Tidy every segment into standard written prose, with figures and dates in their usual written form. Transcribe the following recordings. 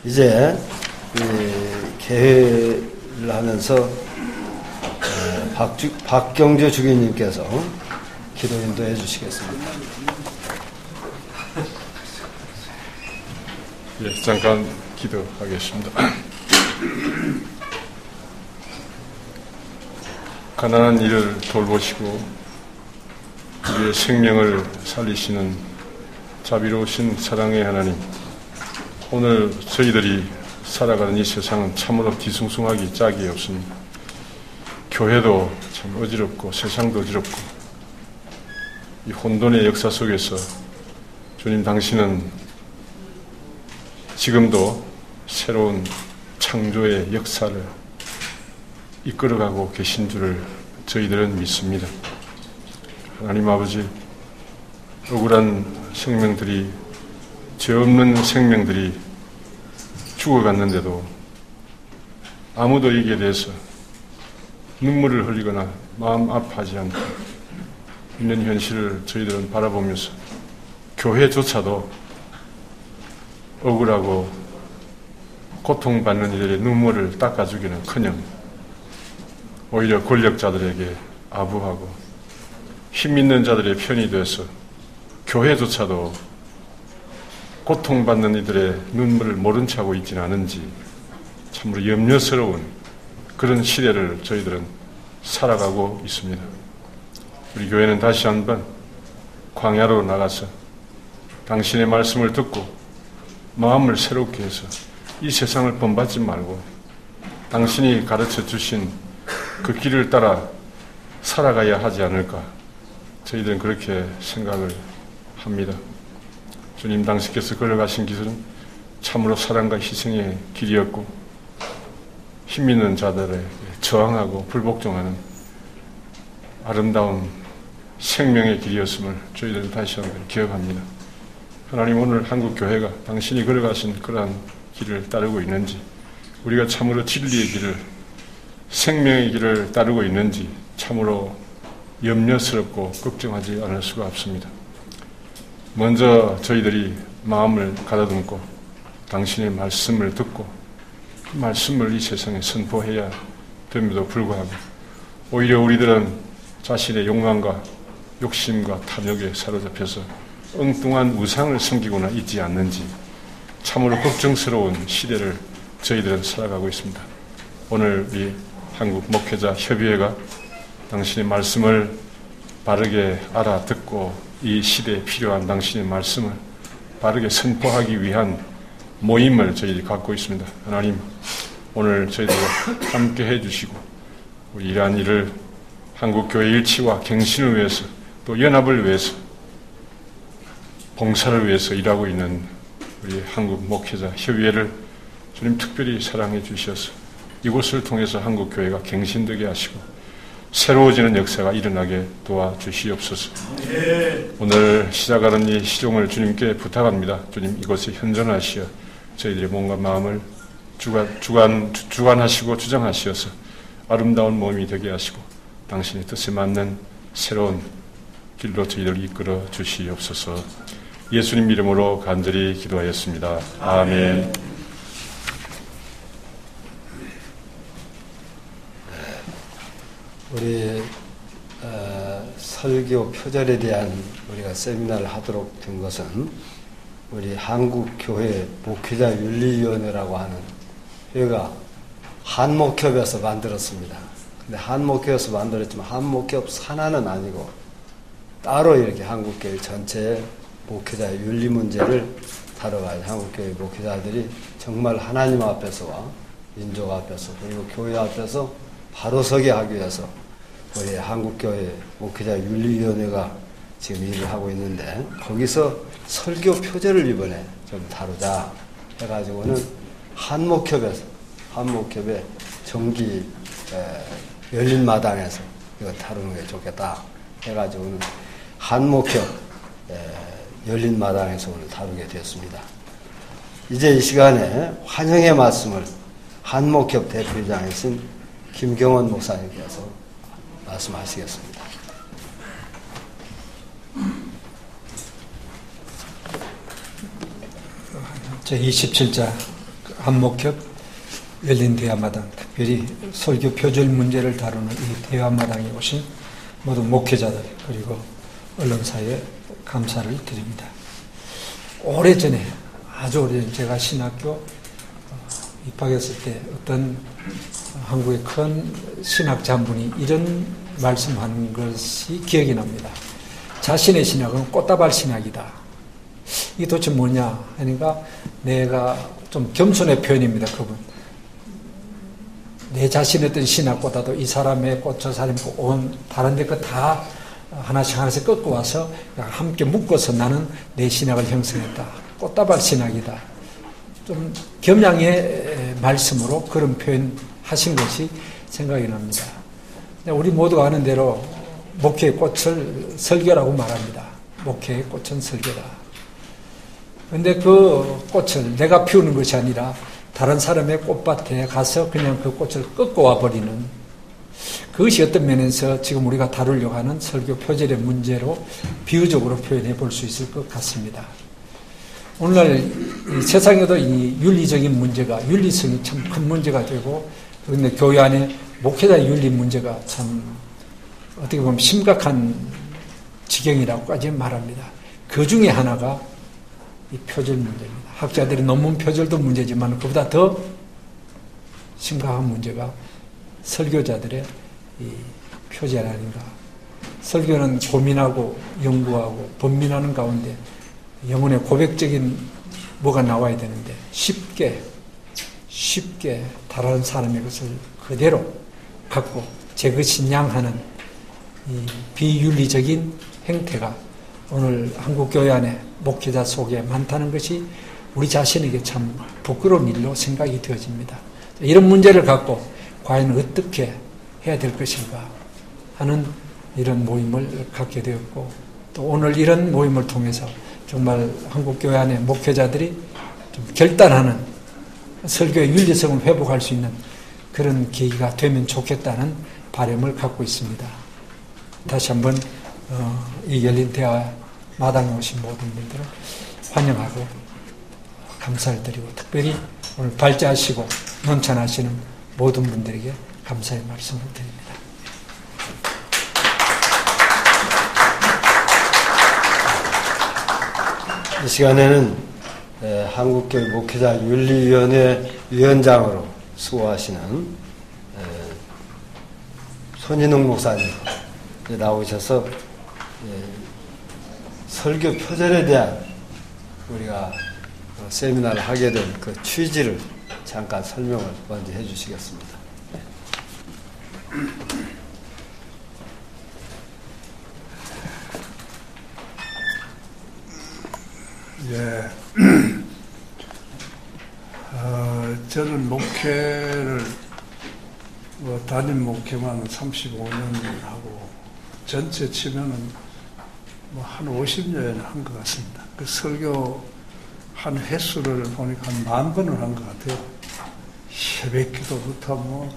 이제 개회를 하면서 박경주 주기님께서 기도 인도해 주시겠습니다. 예, 잠깐 기도하겠습니다. 가난한 이를 돌보시고 우리의 생명을 살리시는 자비로우신 사랑의 하나님, 오늘 저희들이 살아가는 이 세상은 참으로 뒤숭숭하기 짝이 없습니다. 교회도 참 어지럽고 세상도 어지럽고 이 혼돈의 역사 속에서 주님 당신은 지금도 새로운 창조의 역사를 이끌어가고 계신 줄을 저희들은 믿습니다. 하나님 아버지, 억울한 생명들이, 죄 없는 생명들이 죽어갔는데도 아무도 이기에 대해서 눈물을 흘리거나 마음 아파하지 않고 있는 현실을 저희들은 바라보면서 교회조차도 억울하고 고통받는 이들의 눈물을 닦아주기는커녕 오히려 권력자들에게 아부하고 힘 있는 자들의 편이 돼서 교회조차도 고통받는 이들의 눈물을 모른 체 하고 있지는 않은지 참으로 염려스러운 그런 시대를 저희들은 살아가고 있습니다. 우리 교회는 다시 한번 광야로 나가서 당신의 말씀을 듣고 마음을 새롭게 해서 이 세상을 본받지 말고 당신이 가르쳐 주신 그 길을 따라 살아가야 하지 않을까, 저희들은 그렇게 생각을 합니다. 주님 당신께서 걸어가신 길은 참으로 사랑과 희생의 길이었고 힘 있는 자들에게 저항하고 불복종하는 아름다운 생명의 길이었음을 저희들은 다시 한번 기억합니다. 하나님, 오늘 한국교회가 당신이 걸어가신 그러한 길을 따르고 있는지, 우리가 참으로 진리의 길을, 생명의 길을 따르고 있는지 참으로 염려스럽고 걱정하지 않을 수가 없습니다. 먼저 저희들이 마음을 가다듬고 당신의 말씀을 듣고 그 말씀을 이 세상에 선포해야 됨에도 불구하고 오히려 우리들은 자신의 욕망과 욕심과 탐욕에 사로잡혀서 엉뚱한 우상을 섬기거나 있지 않는지 참으로 걱정스러운 시대를 저희들은 살아가고 있습니다. 오늘 우리 한국 목회자 협의회가 당신의 말씀을 바르게 알아듣고 이 시대에 필요한 당신의 말씀을 바르게 선포하기 위한 모임을 저희들이 갖고 있습니다. 하나님, 오늘 저희들과 함께 해주시고 우리 이러한 일을 한국교회 일치와 갱신을 위해서 또 연합을 위해서 봉사를 위해서 일하고 있는 우리 한국 목회자 협의회를 주님 특별히 사랑해 주셔서 이곳을 통해서 한국교회가 갱신되게 하시고 새로워지는 역사가 일어나게 도와주시옵소서. 오늘 시작하는 이 시종을 주님께 부탁합니다. 주님, 이곳에 현존하시어 저희들의 몸과 마음을 주관하시고 주장하시어서 아름다운 몸이 되게 하시고 당신의 뜻에 맞는 새로운 길로 저희들을 이끌어 주시옵소서. 예수님 이름으로 간절히 기도하였습니다. 아멘. 우리 설교 표절에 대한 우리가 세미나를 하도록 된 것은 우리 한국교회 목회자윤리위원회라고 하는 회가 한목협에서 만들었습니다. 근데 한목협에서 만들었지만 한목협 산하는 아니고 따로 이렇게 한국교회 전체의 목회자의 윤리 문제를 다뤄가지고 한국교회 목회자들이 정말 하나님 앞에서와 민족 앞에서 그리고 교회 앞에서 바로 서게 하기 위해서 우리 한국교회 목회자윤리위원회가 지금 일을 하고 있는데 거기서 설교 표제를 이번에 좀 다루자 해가지고는 한목협의 정기 열린 마당에서 이거 다루는 게 좋겠다 해가지고는 한목협 열린 마당에서 오늘 다루게 되었습니다. 이제 이 시간에 환영의 말씀을 한목협 대표이장이신 김경원 목사님께서 말씀하시겠습니다. 제 27자 한목협 열린 대화마당, 특별히 설교 표절 문제를 다루는 이 대화마당에 오신 모든 목회자들 그리고 언론사에 감사를 드립니다. 오래전에, 아주 오래전에 제가 신학교 입학했을 때 어떤 한국의 큰 신학자 한 분이 이런 말씀하는 것이 기억이 납니다. 자신의 신학은 꽃다발 신학이다. 이게 도대체 뭐냐 하니까, 내가 좀 겸손의 표현입니다. 그분 내 자신의 어떤 신학보다도 이 사람의 꽃, 저 사람의 꽃, 다른 데 거 다 하나씩 하나씩 꺾어 와서 함께 묶어서 나는 내 신학을 형성했다. 꽃다발 신학이다. 좀 겸양의 말씀으로 그런 표현하신 것이 생각이 납니다. 우리 모두가 아는 대로 목회의 꽃을 설교라고 말합니다. 목회의 꽃은 설교다. 그런데 그 꽃을 내가 피우는 것이 아니라 다른 사람의 꽃밭에 가서 그냥 그 꽃을 꺾어 와버리는, 그것이 어떤 면에서 지금 우리가 다루려고 하는 설교 표절의 문제로 비유적으로 표현해 볼 수 있을 것 같습니다. 오늘날 세상에도 이 윤리적인 문제가, 윤리성이 참 큰 문제가 되고, 그런데 교회 안에 목회자의 윤리 문제가 참 어떻게 보면 심각한 지경이라고까지 말합니다. 그 중에 하나가 이 표절 문제입니다. 학자들이 논문 표절도 문제지만 그보다 더 심각한 문제가 설교자들의 이 표절 아닌가. 설교는 고민하고 연구하고 번민하는 가운데 영혼의 고백적인 뭐가 나와야 되는데 쉽게 다른 사람의 것을 그대로 갖고 제 것인 양 하는 이 비윤리적인 행태가 오늘 한국교회 안에 목회자 속에 많다는 것이 우리 자신에게 참 부끄러운 일로 생각이 되어집니다. 이런 문제를 갖고 과연 어떻게 해야 될 것인가 하는 이런 모임을 갖게 되었고, 또 오늘 이런 모임을 통해서 정말 한국교회 안에 목회자들이 좀 결단하는 설교의 윤리성을 회복할 수 있는 그런 계기가 되면 좋겠다는 바람을 갖고 있습니다. 다시 한번 이 열린 대화 마당에 오신 모든 분들을 환영하고 감사를 드리고, 특별히 오늘 발제하시고 논찬하시는 모든 분들에게 감사의 말씀을 드립니다. 이 시간에는 한국교회 목회자 윤리위원회 위원장으로 수고하시는 손인웅 목사님 나오셔서 설교 표절에 대한 우리가 세미나를 하게 된 그 취지를 잠깐 설명을 먼저 해 주시겠습니다. 예. 저는 목회를 담임 목회만 35년 하고 전체 치면은 한 50년 한 것 같습니다. 그 설교 한 횟수를 보니까 한 10,000번을 한 것 같아요. 새벽기도부터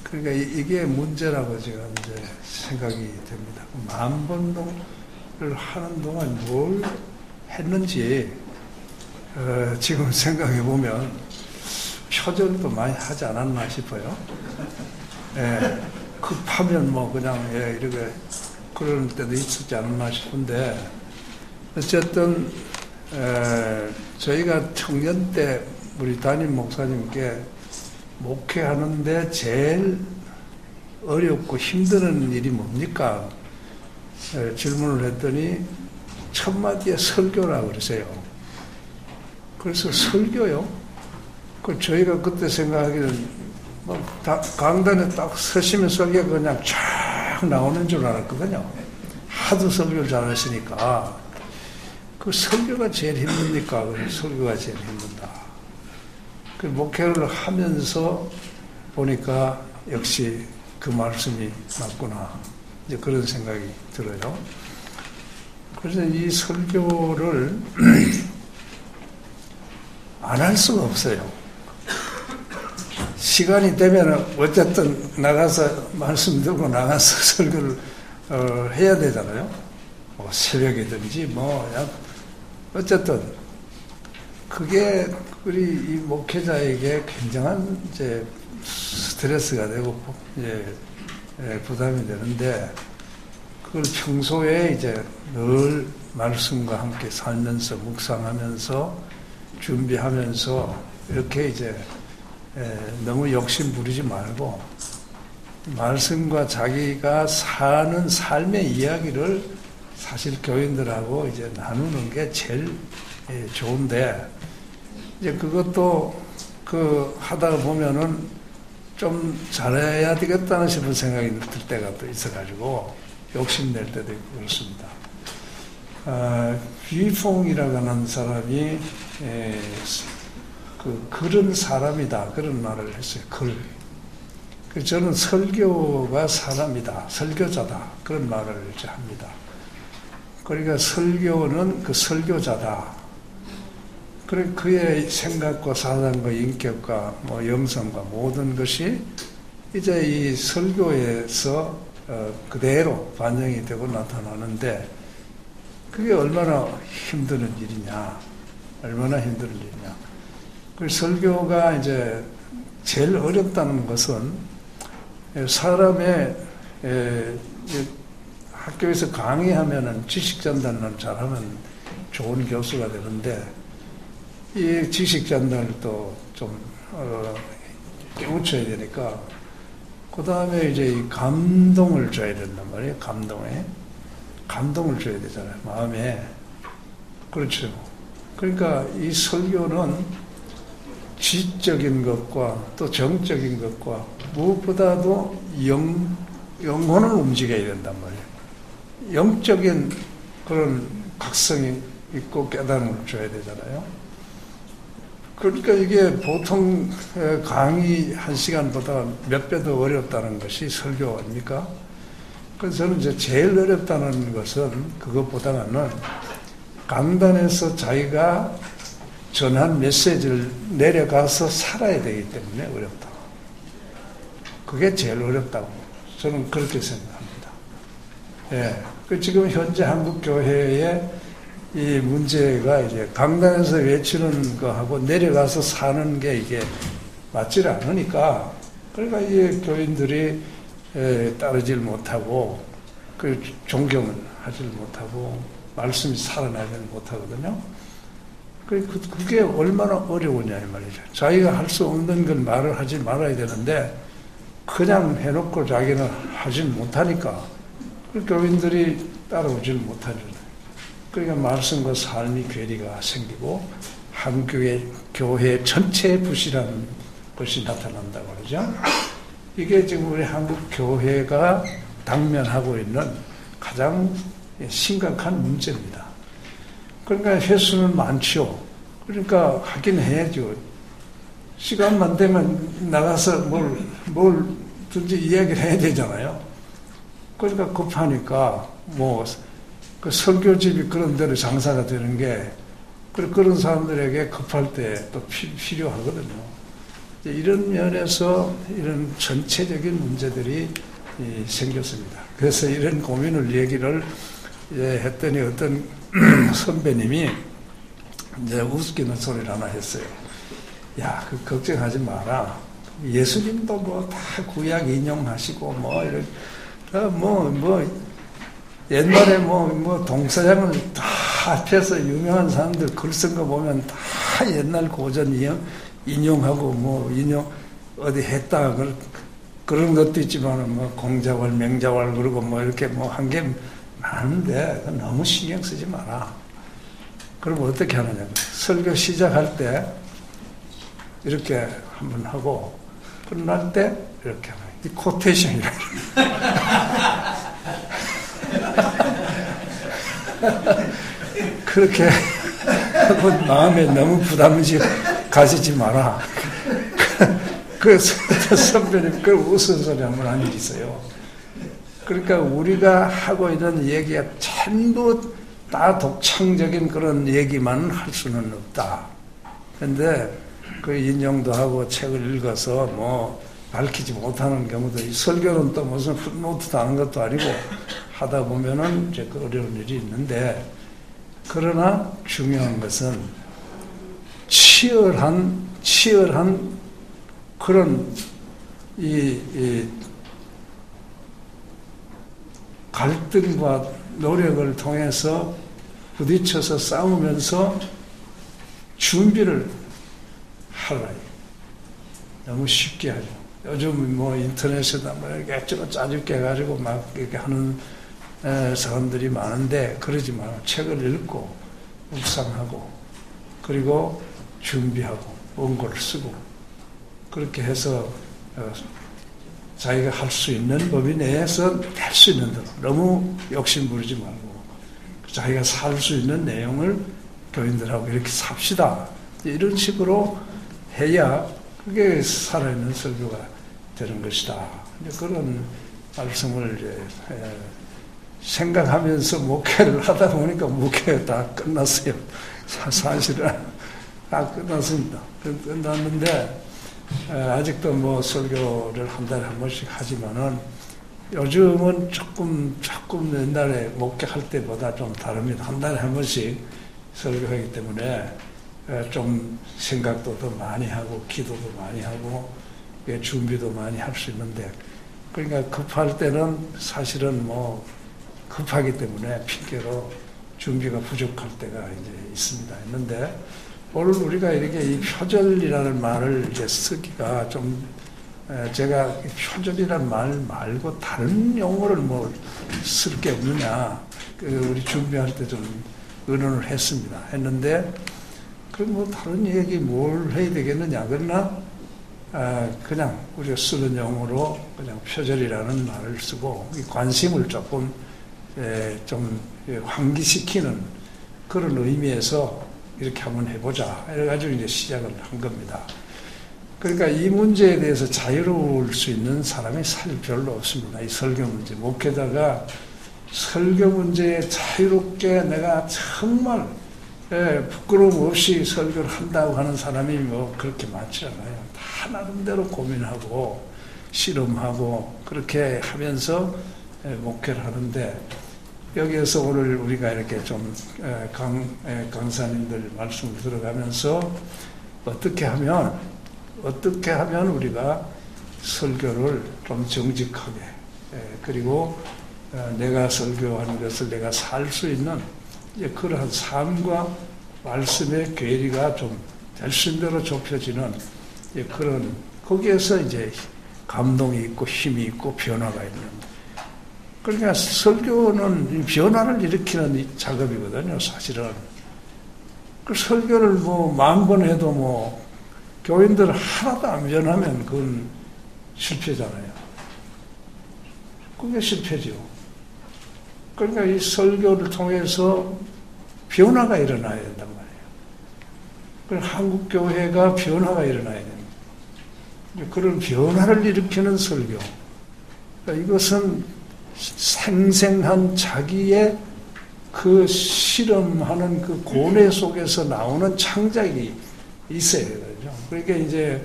그러니까 이게 문제라고 제가 이제 생각이 됩니다. 10,000번을 하는 동안 뭘 했는지 지금 생각해 보면 표절도 많이 하지 않았나 싶어요. 예, 급하면 그냥 이렇게 그럴 때도 있었지 않았나 싶은데, 어쨌든 저희가 청년 때 우리 담임 목사님께 목회하는데 제일 어렵고 힘드는 일이 뭡니까? 질문을 했더니 첫 마디에 설교라고 그러세요. 그래서 설교요? 저희가 그때 생각하기는 강단에 딱 서시면 설교가 그냥 쫙 나오는 줄 알았거든요. 하도 설교를 잘하시니까. 그 설교가 제일 힘듭니까? 설교가 제일 힘든다. 그 목회를 하면서 보니까 역시 그 말씀이 맞구나. 이제 그런 생각이 들어요. 그래서 이 설교를 안 할 수가 없어요. 시간이 되면 어쨌든 나가서 말씀 듣고 나가서 설교를 해야 되잖아요. 새벽이든지 어쨌든 그게 우리 이 목회자에게 굉장한 이제 스트레스가 되고 이제 부담이 되는데 그걸 평소에 이제 늘 말씀과 함께 살면서 묵상하면서 준비하면서 이렇게 이제 너무 욕심 부리지 말고 말씀과 자기가 사는 삶의 이야기를 사실 교인들하고 이제 나누는 게 제일 좋은데 이제 그것도 하다가 보면은 좀 잘해야 되겠다는 싶은 생각이 들 때가 또 있어가지고 욕심낼 때도 있고 그렇습니다. 귀퐁이라고 하는 사람이 글은 사람이다 그런 말을 했어요. 저는 설교가 사람이다, 설교자다 그런 말을 이제 합니다. 그러니까 설교는 그 설교자다. 그래 그의 생각과 사상과 인격과 영성과 모든 것이 이제 이 설교에서 그대로 반영이 되고 나타나는데 그게 얼마나 힘든 일이냐, 얼마나 힘든 일이냐. 그 설교가 이제 제일 어렵다는 것은 사람의 학교에서 강의하면은 지식 전달을 잘하면 좋은 교수가 되는데 이 지식 전달도 좀 깨우쳐야 되니까 그 다음에 이제 이 감동을 줘야 된단 말이에요. 감동을 줘야 되잖아요. 마음에. 그렇죠. 그러니까 이 설교는 지적인 것과 또 정적인 것과 무엇보다도 영혼을 움직여야 된단 말이에요. 영적인 그런 각성이 있고 깨달음을 줘야 되잖아요. 그러니까 이게 보통 강의 1시간보다 몇 배 더 어렵다는 것이 설교 아닙니까? 그래서 저는 이제 제일 어렵다는 것은 그것보다는 강단에서 자기가 전한 메시지를 내려가서 살아야 되기 때문에 어렵다. 그게 제일 어렵다고 저는 그렇게 생각합니다. 예. 그 지금 현재 한국 교회의 이 문제가 이제 강단에서 외치는 거하고 내려가서 사는 게 이게 맞질 않으니까 그러니까 이 교인들이 따르질 못하고 그 존경을 하질 못하고 말씀이 살아나지 못하거든요. 그게 얼마나 어려우냐 이 말이죠. 자기가 할 수 없는 건 말을 하지 말아야 되는데 그냥 해놓고 자기는 하질 못하니까 그 교인들이 따라오질 못하죠. 그러니까 말씀과 삶이 괴리가 생기고 한국의 교회 전체의 부실한 것이 나타난다고 그러죠. 이게 지금 우리 한국 교회가 당면하고 있는 가장 심각한 문제입니다. 그러니까 횟수는 많죠. 그러니까 하긴 해야죠. 시간만 되면 나가서 뭘든지 이야기를 해야 되잖아요. 그러니까 급하니까 그 설교집이 그런 데로 장사가 되는 게 그런 사람들에게 급할 때 또 필요하거든요. 이런 면에서 이런 전체적인 문제들이 생겼습니다. 그래서 이런 고민을 얘기를 했더니 어떤 선배님이 이제 웃기는 소리를 하나 했어요. 야, 걱정하지 마라. 예수님도 다 구약 인용하시고 옛날에 동서양을 다 합해서 유명한 사람들 글 쓴 거 보면 다 옛날 고전 인용하고 어디 했다 그런 것도 있지만 공자왈 맹자왈 그러고 이렇게 한 게 많은데 너무 신경 쓰지 마라. 그럼 어떻게 하느냐. 설교 시작할 때 이렇게 한번 하고 끝날 때 이렇게 하는 이 코테이션이라 그렇게 하고 마음에 너무 부담을 가지지 마라. 그 선배님 그 웃은 소리 한번 한 일이 있어요. 그러니까 우리가 하고 있는 얘기가 전부 다 독창적인 그런 얘기만 할 수는 없다. 그런데 그 인용도 하고 책을 읽어서 밝히지 못하는 경우도 설교는 또 무슨 풋노트도 하는 것도 아니고 하다 보면은 이제 그 어려운 일이 있는데 그러나 중요한 것은 치열한 그런 이 갈등과 노력을 통해서 부딪혀서 싸우면서 준비를 하라. 너무 쉽게 하죠. 요즘 뭐 인터넷에다 뭐 이렇게 짜집게 해가지고 막 이렇게 하는 사람들이 많은데 그러지 말고 책을 읽고 묵상하고 그리고 준비하고 원고를 쓰고 그렇게 해서 자기가 할 수 있는 범위 내에서 할 수 있는 대로 너무 욕심 부리지 말고 자기가 살 수 있는 내용을 교인들하고 이렇게 삽시다. 이런 식으로 해야 그게 살아있는 설교가 되는 것이다. 그런 말씀을 이제 생각하면서 목회를 하다 보니까 목회가 다 끝났어요. 사실은 다 끝났습니다. 끝났는데 아직도 뭐 설교를 한 달에 한 번씩 하지만은 요즘은 조금 옛날에 목회할 때보다 좀 다릅니다. 한 달에 한 번씩 설교하기 때문에 좀 생각도 더 많이 하고 기도도 많이 하고 준비도 많이 할 수 있는데 그러니까 급할 때는 사실은 뭐 급하기 때문에 핑계로 준비가 부족할 때가 이제 있습니다. 있는데 오늘 우리가 이렇게 이 표절이라는 말을 이제 쓰기가 좀 제가 표절이라는 말 말고 다른 용어를 뭐 쓸 게 없느냐 우리 준비할 때 좀 의논을 했습니다. 했는데 그럼 뭐 다른 얘기 뭘 해야 되겠느냐 그러나 그냥 우리가 쓰는 용어로 그냥 표절이라는 말을 쓰고 관심을 조금 좀 환기시키는 그런 의미에서 이렇게 한번 해보자. 이래가지고 이제 시작을 한 겁니다. 그러니까 이 문제에 대해서 자유로울 수 있는 사람이 사실 별로 없습니다. 이 설교 문제. 목회자가 설교 문제에 자유롭게 내가 정말 부끄러움 없이 설교를 한다고 하는 사람이 뭐 그렇게 많지 않아요. 다 나름대로 고민하고 실험하고 그렇게 하면서 목회를 하는데 여기에서 오늘 우리가 이렇게 좀 강사님들 말씀을 들어가면서 어떻게 하면 우리가 설교를 좀 정직하게 그리고 내가 설교하는 것을 내가 살 수 있는 그러한 삶과 말씀의 괴리가 좀 될수 대로 좁혀지는 그런 거기에서 이제 감동이 있고 힘이 있고 변화가 있는 그러니까 설교는 변화를 일으키는 작업이거든요, 사실은. 그 설교를 뭐 10,000번 해도 뭐 교인들 하나도 안 변하면 그건 실패잖아요. 그게 실패죠. 그러니까 이 설교를 통해서 변화가 일어나야 된단 말이에요. 그럼 한국 교회가 변화가 일어나야 됩니다. 그런 변화를 일으키는 설교. 그러니까 이것은 생생한 자기의 그 실험하는 그 고뇌 속에서 나오는 창작이 있어야 되죠. 그러니까 이제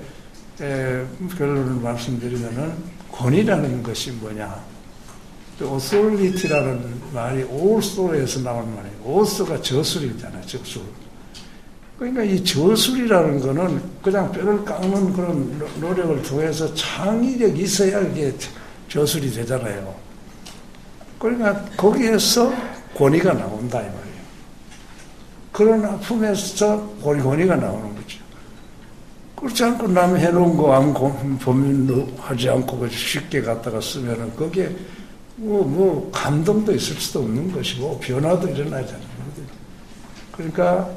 결론을 말씀드리면은 권위라는 것이 뭐냐? authority라는 말이 올소에서 나온 말이에요. 올소가 저술이잖아요. 저술. 그러니까 이 저술이라는 거는 그냥 뼈를 깎는 그런 노력을 통해서 창의력이 있어야 이게 저술이 되잖아요. 그러니까 거기에서 권위가 나온다 이 말이에요. 그런 아픔에서 권위가 나오는 거죠. 그렇지 않고 남 해놓은 거 안 범인하지 않고 쉽게 갖다가 쓰면은 거기에 뭐 감동도 있을 수도 없는 것이고 변화도 일어나지 않는 거거든요. 그러니까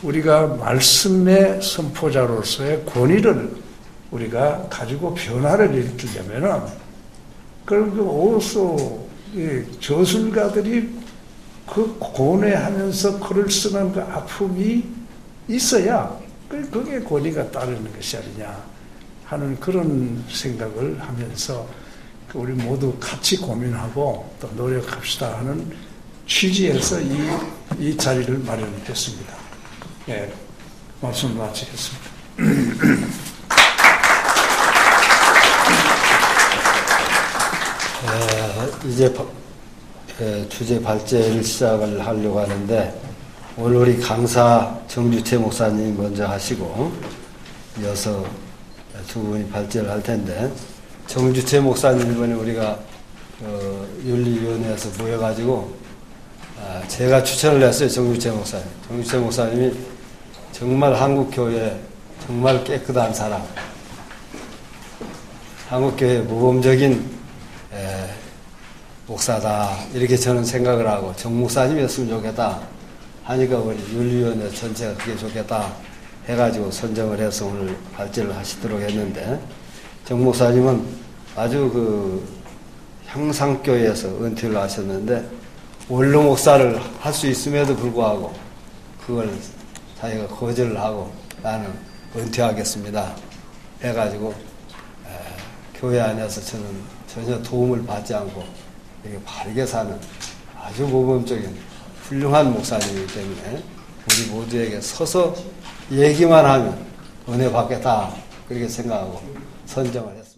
우리가 말씀의 선포자로서의 권위를 우리가 가지고 변화를 일으키려면은 그럼 그 오소 저술가들이 그 고뇌하면서 글을 쓰는 그 아픔이 있어야 그게 권위가 따르는 것이 아니냐 하는 그런 생각을 하면서 우리 모두 같이 고민하고 또 노력합시다 하는 취지에서 이 자리를 마련했습니다. 예, 말씀 마치겠습니다. 이제 주제 발제를 시작을 하려고 하는데 오늘 우리 강사 정주채 목사님이 먼저 하시고 이어서 두 분이 발제를 할 텐데, 정주채 목사님 이번에 우리가 윤리위원회에서 모여가지고 제가 추천을 했어요. 정주채 목사님. 정주채 목사님이 정말 한국교회 정말 깨끗한 사람, 한국교회 모범적인 목사다, 이렇게 저는 생각을 하고, 정 목사님이었으면 좋겠다 하니까 우리 윤리위원회 전체가 그게 좋겠다 해가지고 선정을 해서 오늘 발제를 하시도록 했는데, 정 목사님은 아주 향상교회에서 은퇴를 하셨는데 원로 목사를 할 수 있음에도 불구하고 그걸 자기가 거절을 하고 나는 은퇴하겠습니다 해가지고 교회 안에서 저는 전혀 도움을 받지 않고 이렇게 바르게 사는 아주 모범적인 훌륭한 목사님이기 때문에 우리 모두에게 서서 얘기만 하면 은혜 받겠다, 그렇게 생각하고 선정을 했습니다.